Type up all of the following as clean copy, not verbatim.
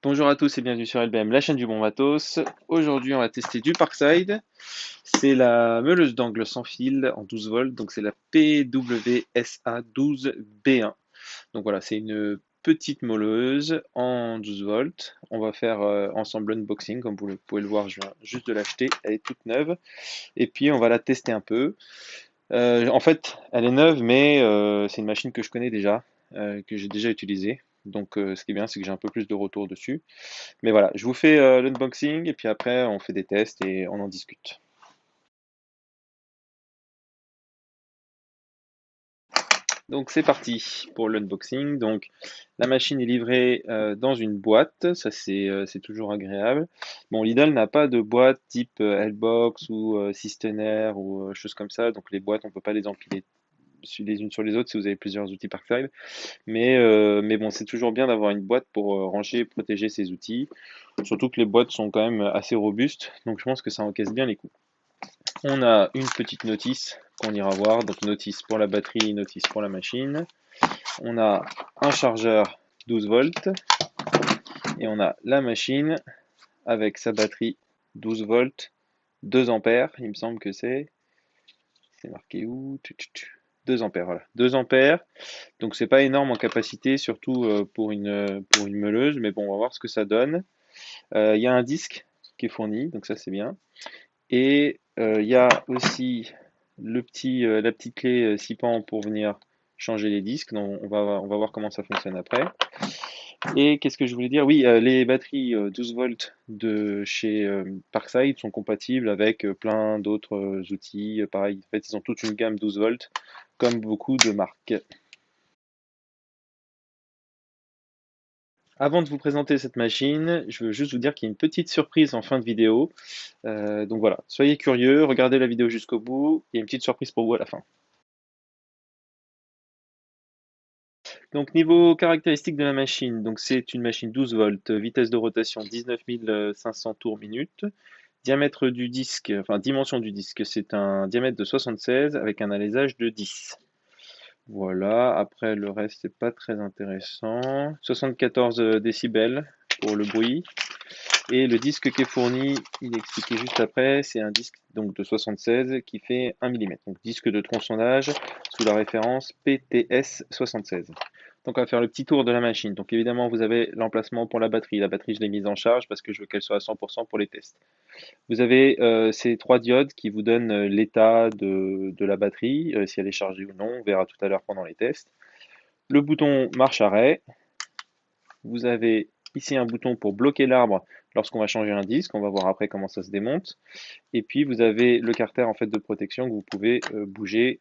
Bonjour à tous et bienvenue sur LBM, la chaîne du bon matos. Aujourd'hui, on va tester du Parkside. C'est la meuleuse d'angle sans fil en 12 volts, donc c'est la PWSA 12B1. Donc voilà, c'est une petite meuleuse en 12 volts. On va faire ensemble l'unboxing, comme vous pouvez le voir, je viens juste de l'acheter, elle est toute neuve. Et puis on va la tester un peu. En fait, elle est neuve, mais c'est une machine que je connais déjà, que j'ai déjà utilisée. Donc ce qui est bien, c'est que j'ai un peu plus de retour dessus. Mais voilà, je vous fais l'unboxing et puis après on fait des tests et on en discute. Donc c'est parti pour l'unboxing. Donc la machine est livrée dans une boîte, ça c'est toujours agréable. Bon, Lidl n'a pas de boîte type Hellbox ou Systener ou choses comme ça, donc les boîtes on peut pas les empiler les unes sur les autres si vous avez plusieurs outils Parkside. Mais bon, c'est toujours bien d'avoir une boîte pour ranger et protéger ses outils. Surtout que les boîtes sont quand même assez robustes, donc je pense que ça encaisse bien les coups. On a une petite notice qu'on ira voir, donc notice pour la batterie, notice pour la machine. On a un chargeur 12 volts et on a la machine avec sa batterie 12 volts, 2 ampères, il me semble que c'est marqué où? 2 ampères, voilà. 2 ampères, donc c'est pas énorme en capacité, surtout pour une meuleuse, mais bon, on va voir ce que ça donne. Il y a un disque qui est fourni, donc ça c'est bien. Et il y a aussi la petite clé 6 pans pour venir changer les disques. Donc on va voir comment ça fonctionne après. Et qu'est-ce que je voulais dire? Oui, les batteries 12 volts de chez Parkside sont compatibles avec plein d'autres outils. Pareil, en fait, ils ont toute une gamme 12 volts, comme beaucoup de marques. Avant de vous présenter cette machine, je veux juste vous dire qu'il y a une petite surprise en fin de vidéo. Donc voilà, soyez curieux, regardez la vidéo jusqu'au bout, il y a une petite surprise pour vous à la fin. Donc niveau caractéristiques de la machine, donc c'est une machine 12 volts, vitesse de rotation 19 500 tours minute, diamètre du disque, enfin dimension du disque, c'est un diamètre de 76 avec un alésage de 10. Voilà, après le reste c'est pas très intéressant. 74 décibels pour le bruit. Et le disque qui est fourni, il est expliqué juste après, c'est un disque donc de 76 qui fait 1 mm. Donc disque de tronçonnage sous la référence PTS 76. Donc on va faire le petit tour de la machine. Donc évidemment vous avez l'emplacement pour la batterie. La batterie je l'ai mise en charge parce que je veux qu'elle soit à 100% pour les tests. Vous avez ces trois diodes qui vous donnent l'état de la batterie, si elle est chargée ou non. On verra tout à l'heure pendant les tests. Le bouton marche arrêt. Vous avez ici un bouton pour bloquer l'arbre lorsqu'on va changer un disque. On va voir après comment ça se démonte. Et puis vous avez le carter en fait de protection que vous pouvez bouger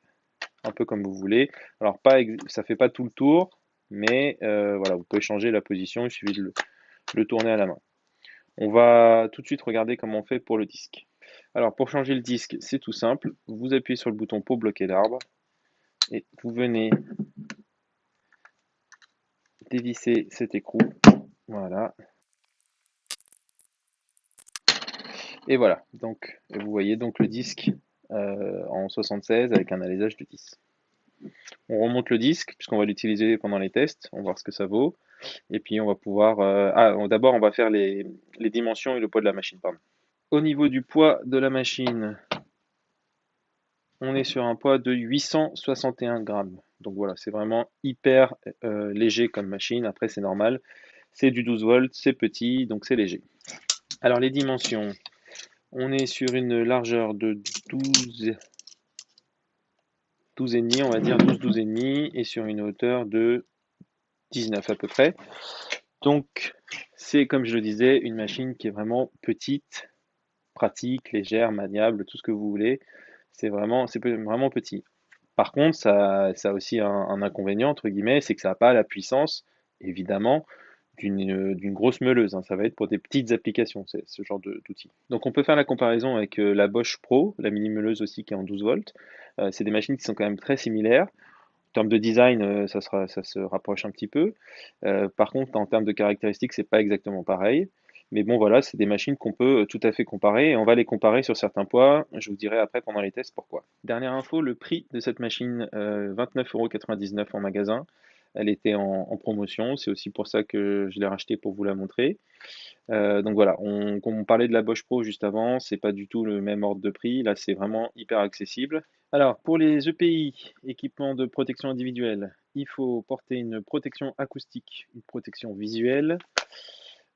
un peu comme vous voulez. Alors pas, ça fait pas tout le tour, mais voilà, vous pouvez changer la position. Il suffit de le tourner à la main. On va tout de suite regarder comment on fait pour le disque. Alors pour changer le disque, c'est tout simple. Vous appuyez sur le bouton pour bloquer l'arbre et vous venez dévisser cet écrou. Voilà. Et voilà. Donc vous voyez donc le disque en 76 avec un alésage de 10. On remonte le disque puisqu'on va l'utiliser pendant les tests. On va voir ce que ça vaut. Et puis on va pouvoir. D'abord on va faire les dimensions et le poids de la machine. Pardon. Au niveau du poids de la machine, on est sur un poids de 861 grammes. Donc voilà, c'est vraiment hyper léger comme machine. Après, c'est normal. C'est du 12 volts, c'est petit, donc c'est léger. Alors, les dimensions. On est sur une largeur de 12,5, on va dire 12,5, et sur une hauteur de 19 à peu près. Donc, c'est comme je le disais, une machine qui est vraiment petite, pratique, légère, maniable, tout ce que vous voulez. C'est vraiment petit. Par contre, ça a aussi un inconvénient, entre guillemets, c'est que ça n'a pas la puissance, évidemment, d'une grosse meuleuse, hein. Ça va être pour des petites applications, ce genre d'outils. Donc on peut faire la comparaison avec la Bosch Pro, la mini meuleuse aussi qui est en 12 volts. C'est des machines qui sont quand même très similaires. En termes de design, ça se rapproche un petit peu. Par contre, en termes de caractéristiques, c'est pas exactement pareil. Mais bon, voilà, c'est des machines qu'on peut tout à fait comparer et on va les comparer sur certains points. Je vous dirai après pendant les tests pourquoi. Dernière info, le prix de cette machine, 29,99 € en magasin. Elle était en promotion, c'est aussi pour ça que je l'ai rachetée pour vous la montrer. Donc voilà, comme on parlait de la Bosch Pro juste avant, c'est pas du tout le même ordre de prix. Là, c'est vraiment hyper accessible. Alors, pour les EPI, équipements de protection individuelle, il faut porter une protection acoustique, une protection visuelle,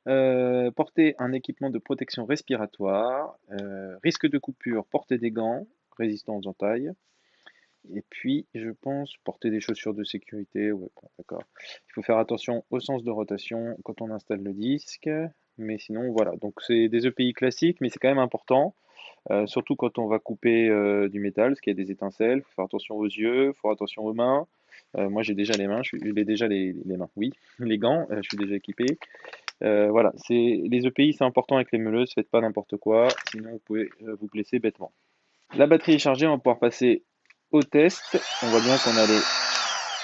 porter un équipement de protection respiratoire, risque de coupure, porter des gants résistants aux entailles, et puis je pense porter des chaussures de sécurité. Ouais, bon, d'accord. Il faut faire attention au sens de rotation quand on installe le disque, mais sinon voilà. Donc c'est des EPI classiques, mais c'est quand même important. Surtout quand on va couper du métal, parce qu'il y a des étincelles, il faut faire attention aux yeux, il faut faire attention aux mains. Moi j'ai déjà les mains, j'ai déjà les mains, oui, les gants, je suis déjà équipé. Voilà, les EPI c'est important avec les meuleuses, faites pas n'importe quoi, sinon vous pouvez vous blesser bêtement. La batterie est chargée, on va pouvoir passer au test. On voit bien qu'on a les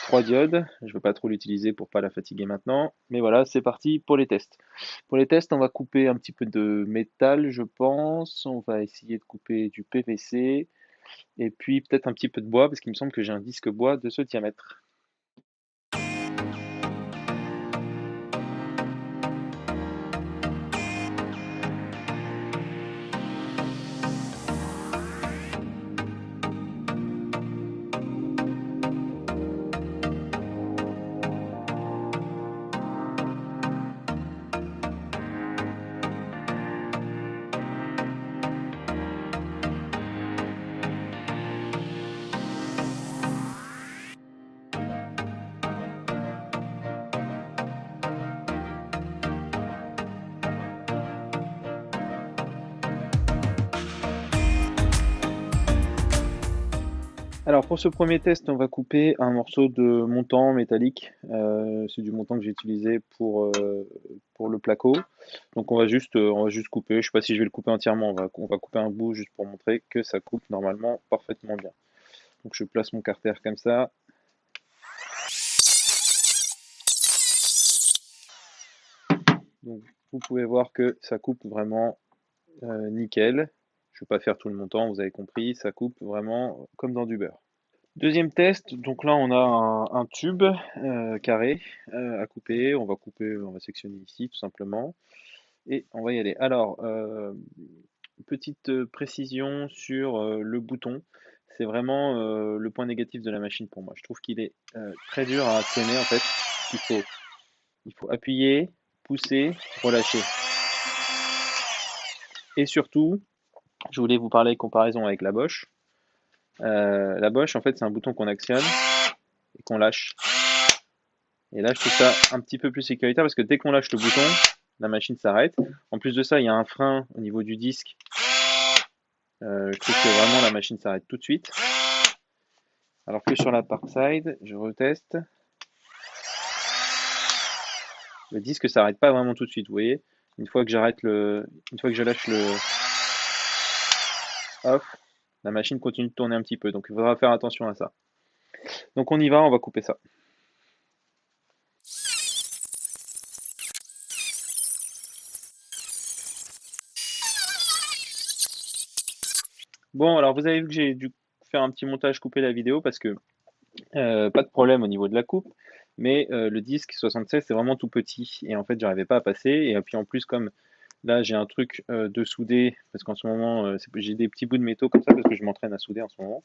3 diodes. Je ne veux pas trop l'utiliser pour pas la fatiguer maintenant. Mais voilà, c'est parti pour les tests. Pour les tests, on va couper un petit peu de métal, je pense. On va essayer de couper du PVC. Et puis peut-être un petit peu de bois, parce qu'il me semble que j'ai un disque bois de ce diamètre. Alors pour ce premier test, on va couper un morceau de montant métallique. C'est du montant que j'ai utilisé pour le placo. Donc on va juste couper. Je ne sais pas si je vais le couper entièrement. On va couper un bout juste pour montrer que ça coupe normalement parfaitement bien. Donc je place mon carter comme ça. Donc vous pouvez voir que ça coupe vraiment nickel. Je ne vais pas faire tout le montant, vous avez compris. Ça coupe vraiment comme dans du beurre. Deuxième test, donc là on a un tube carré à couper. On va sectionner ici tout simplement et on va y aller. Alors, petite précision sur le bouton. C'est vraiment le point négatif de la machine pour moi. Je trouve qu'il est très dur à actionner en fait. Il faut appuyer, pousser, relâcher. Et surtout, je voulais vous parler de comparaison avec la Bosch. La Bosch, en fait, c'est un bouton qu'on actionne et qu'on lâche. Et là, je trouve ça un petit peu plus sécuritaire parce que dès qu'on lâche le bouton, la machine s'arrête. En plus de ça, il y a un frein au niveau du disque. Je trouve que vraiment la machine s'arrête tout de suite. Alors que sur la Parkside, je reteste. Le disque s'arrête pas vraiment tout de suite, vous voyez. Une fois que je lâche le off, la machine continue de tourner un petit peu. Donc il faudra faire attention à ça. Donc on y va, on va couper ça. Bon, alors vous avez vu que j'ai dû faire un petit montage, couper la vidéo parce que pas de problème au niveau de la coupe, mais le disque 76 c'est vraiment tout petit et en fait j'arrivais pas à passer et puis en plus comme là j'ai un truc de souder parce qu'en ce moment j'ai des petits bouts de métaux comme ça parce que je m'entraîne à souder en ce moment,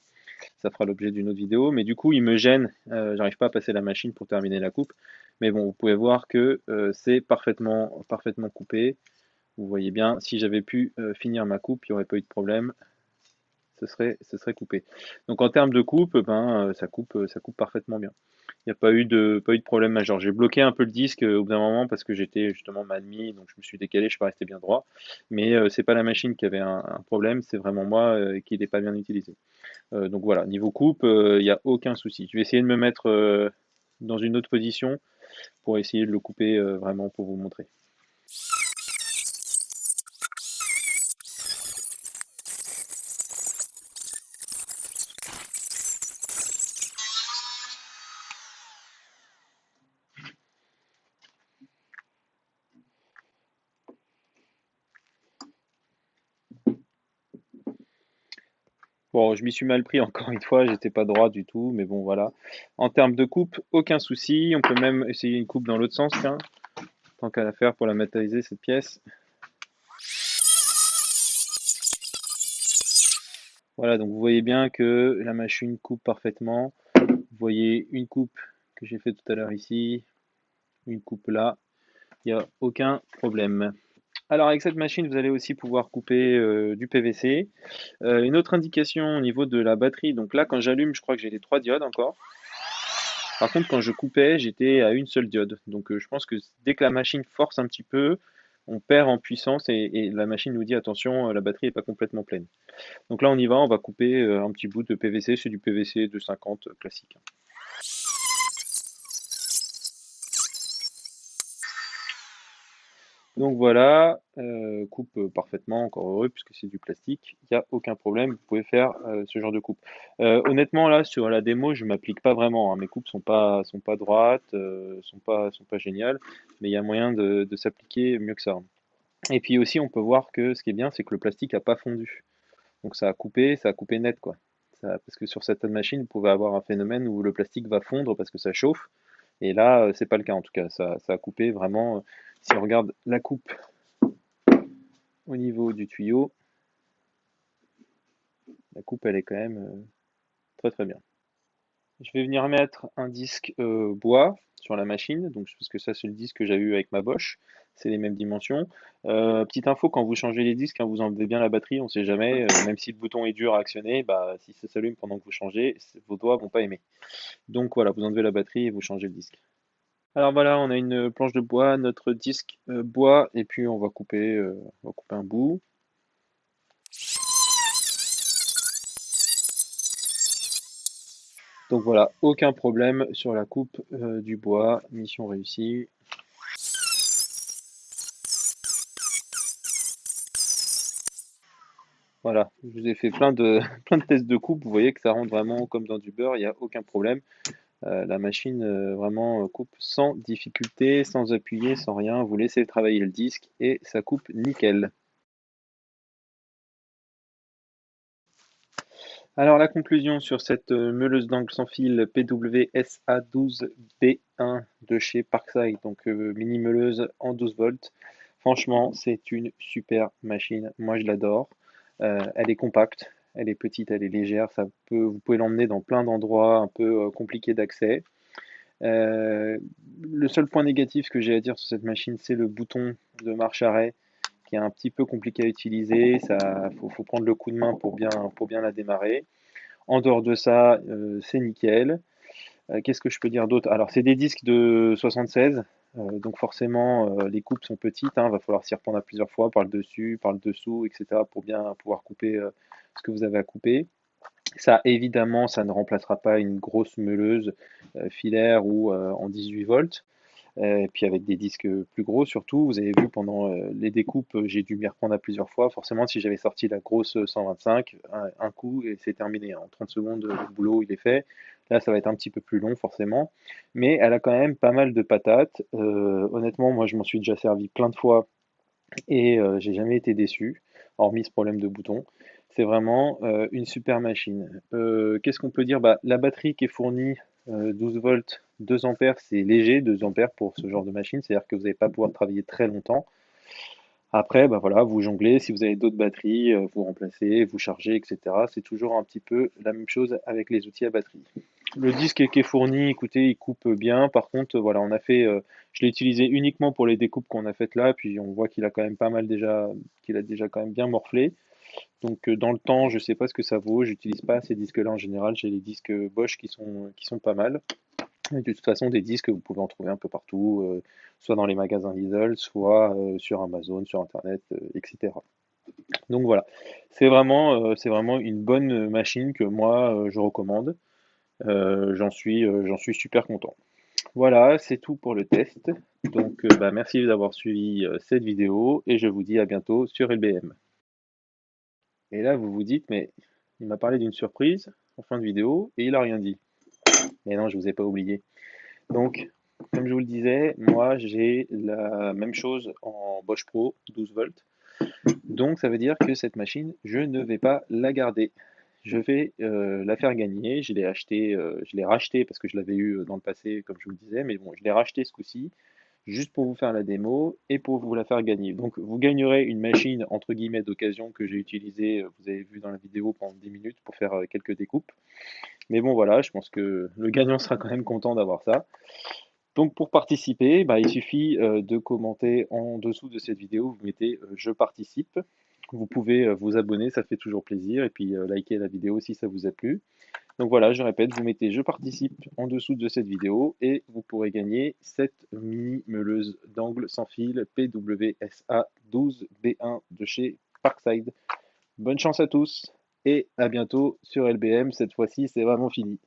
ça fera l'objet d'une autre vidéo, mais du coup il me gêne, j'arrive pas à passer la machine pour terminer la coupe, mais bon vous pouvez voir que c'est parfaitement coupé, vous voyez bien, si j'avais pu finir ma coupe il n'y aurait pas eu de problème, ce serait coupé. Donc en termes de coupe, ben, ça coupe parfaitement bien. Il n'y a pas eu de problème majeur. J'ai bloqué un peu le disque au bout d'un moment parce que j'étais justement mal mis, donc je me suis décalé, je suis pas resté bien droit. Mais c'est pas la machine qui avait un problème, c'est vraiment moi qui n'ai pas bien utilisé. Donc voilà, niveau coupe, il n'y a aucun souci. Je vais essayer de me mettre dans une autre position pour essayer de le couper vraiment pour vous montrer. Bon, je m'y suis mal pris encore une fois, j'étais pas droit du tout, mais bon voilà. En termes de coupe, aucun souci. On peut même essayer une coupe dans l'autre sens, tiens, tant qu'à la faire pour la matérialiser cette pièce. Voilà, donc vous voyez bien que la machine coupe parfaitement. Vous voyez une coupe que j'ai fait tout à l'heure ici, une coupe là, il n'y a aucun problème. Alors avec cette machine, vous allez aussi pouvoir couper du PVC. Une autre indication au niveau de la batterie, donc là quand j'allume, je crois que j'ai les 3 diodes encore. Par contre, quand je coupais, j'étais à une seule diode. Donc je pense que dès que la machine force un petit peu, on perd en puissance et la machine nous dit attention, la batterie n'est pas complètement pleine. Donc là on y va, on va couper un petit bout de PVC, c'est du PVC 250 classique. Donc voilà, coupe parfaitement, encore heureux, puisque c'est du plastique, il n'y a aucun problème, vous pouvez faire ce genre de coupe. Honnêtement, là, sur la démo, je ne m'applique pas vraiment, hein. Mes coupes sont pas droites, sont pas géniales, mais il y a moyen de s'appliquer mieux que ça. Et puis aussi, on peut voir que ce qui est bien, c'est que le plastique n'a pas fondu. Donc ça a coupé net, quoi. Parce que sur certaines machines, vous pouvez avoir un phénomène où le plastique va fondre parce que ça chauffe. Et là, c'est pas le cas en tout cas. Ça a coupé vraiment. Si on regarde la coupe au niveau du tuyau, la coupe elle est quand même très très bien. Je vais venir mettre un disque bois sur la machine, donc parce que ça c'est le disque que j'ai eu avec ma Bosch, c'est les mêmes dimensions. Petite info, quand vous changez les disques, hein, vous enlevez bien la batterie, on sait jamais, même si le bouton est dur à actionner, bah, si ça s'allume pendant que vous changez, vos doigts vont pas aimer. Donc voilà, vous enlevez la batterie et vous changez le disque. Alors voilà, on a une planche de bois, notre disque bois, et puis on va couper un bout. Donc voilà, aucun problème sur la coupe du bois, mission réussie. Voilà, je vous ai fait plein de, plein de tests de coupe, vous voyez que ça rentre vraiment comme dans du beurre, il n'y a aucun problème. La machine vraiment coupe sans difficulté, sans appuyer, sans rien, vous laissez travailler le disque et ça coupe nickel. Alors la conclusion sur cette meuleuse d'angle sans fil PWSA12B1 de chez Parkside, donc mini meuleuse en 12 volts. Franchement, c'est une super machine. Moi, je l'adore. Elle est compacte, elle est petite, elle est légère. Vous pouvez l'emmener dans plein d'endroits un peu compliqués d'accès. Euh, le seul point négatif que j'ai à dire sur cette machine, c'est le bouton de marche-arrêt qui est un petit peu compliqué à utiliser. Faut prendre le coup de main pour bien la démarrer. En dehors de ça, c'est nickel. Qu'est-ce que je peux dire d'autre? Alors, c'est des disques de 76, donc forcément, les coupes sont petites, hein, va falloir s'y reprendre à plusieurs fois par le dessus, par le dessous, etc., pour bien pouvoir couper ce que vous avez à couper. Ça, évidemment, ça ne remplacera pas une grosse meuleuse filaire ou en 18 volts. Et puis avec des disques plus gros surtout, vous avez vu pendant les découpes, j'ai dû m'y reprendre à plusieurs fois. Forcément, si j'avais sorti la grosse 125, un coup et c'est terminé. En 30 secondes, le boulot il est fait. Là, ça va être un petit peu plus long forcément, mais elle a quand même pas mal de patates. Honnêtement, moi, je m'en suis déjà servi plein de fois et j'ai jamais été déçu, hormis ce problème de bouton. C'est vraiment une super machine. Qu'est-ce qu'on peut dire? Bah, la batterie qui est fournie 12 volts, 2 ampères, c'est léger, 2 ampères pour ce genre de machine, c'est-à-dire que vous n'allez pas pouvoir travailler très longtemps. Après, bah voilà, vous jonglez, si vous avez d'autres batteries, vous remplacez, vous chargez, etc. C'est toujours un petit peu la même chose avec les outils à batterie. Le disque qui est fourni, écoutez, il coupe bien. Par contre, voilà, je l'ai utilisé uniquement pour les découpes qu'on a faites là, puis on voit qu'il a quand même pas mal déjà, qu'il a déjà quand même bien morflé. Donc dans le temps, je sais pas ce que ça vaut. J'utilise pas ces disques-là en général. J'ai les disques Bosch qui sont pas mal. Et de toute façon, des disques, vous pouvez en trouver un peu partout, soit dans les magasins Lidl, soit sur Amazon, sur Internet, etc. Donc voilà, c'est vraiment une bonne machine que moi je recommande. J'en suis super content. Voilà, c'est tout pour le test. Donc bah, merci d'avoir suivi cette vidéo et je vous dis à bientôt sur LBM. Et là, vous vous dites, mais il m'a parlé d'une surprise en fin de vidéo et il a rien dit. Mais non, je vous ai pas oublié. Donc, comme je vous le disais, moi j'ai la même chose en Bosch Pro 12 volts. Donc ça veut dire que cette machine, je ne vais pas la garder. je vais la faire gagner. Je l'ai racheté parce que je l'avais eu dans le passé, comme je vous le disais, mais bon, je l'ai racheté ce coup-ci, juste pour vous faire la démo et pour vous la faire gagner. Donc, vous gagnerez une machine, entre guillemets, d'occasion que j'ai utilisée, vous avez vu dans la vidéo, pendant 10 minutes pour faire quelques découpes. Mais bon, voilà, je pense que le gagnant sera quand même content d'avoir ça. Donc pour participer, bah, il suffit de commenter en dessous de cette vidéo, vous mettez je participe. Vous pouvez vous abonner, ça fait toujours plaisir, et puis liker la vidéo si ça vous a plu. Donc voilà, je répète, vous mettez je participe en dessous de cette vidéo et vous pourrez gagner cette mini meuleuse d'angle sans fil PWSA 12B1 de chez Parkside. Bonne chance à tous et à bientôt sur LBM, cette fois-ci c'est vraiment fini.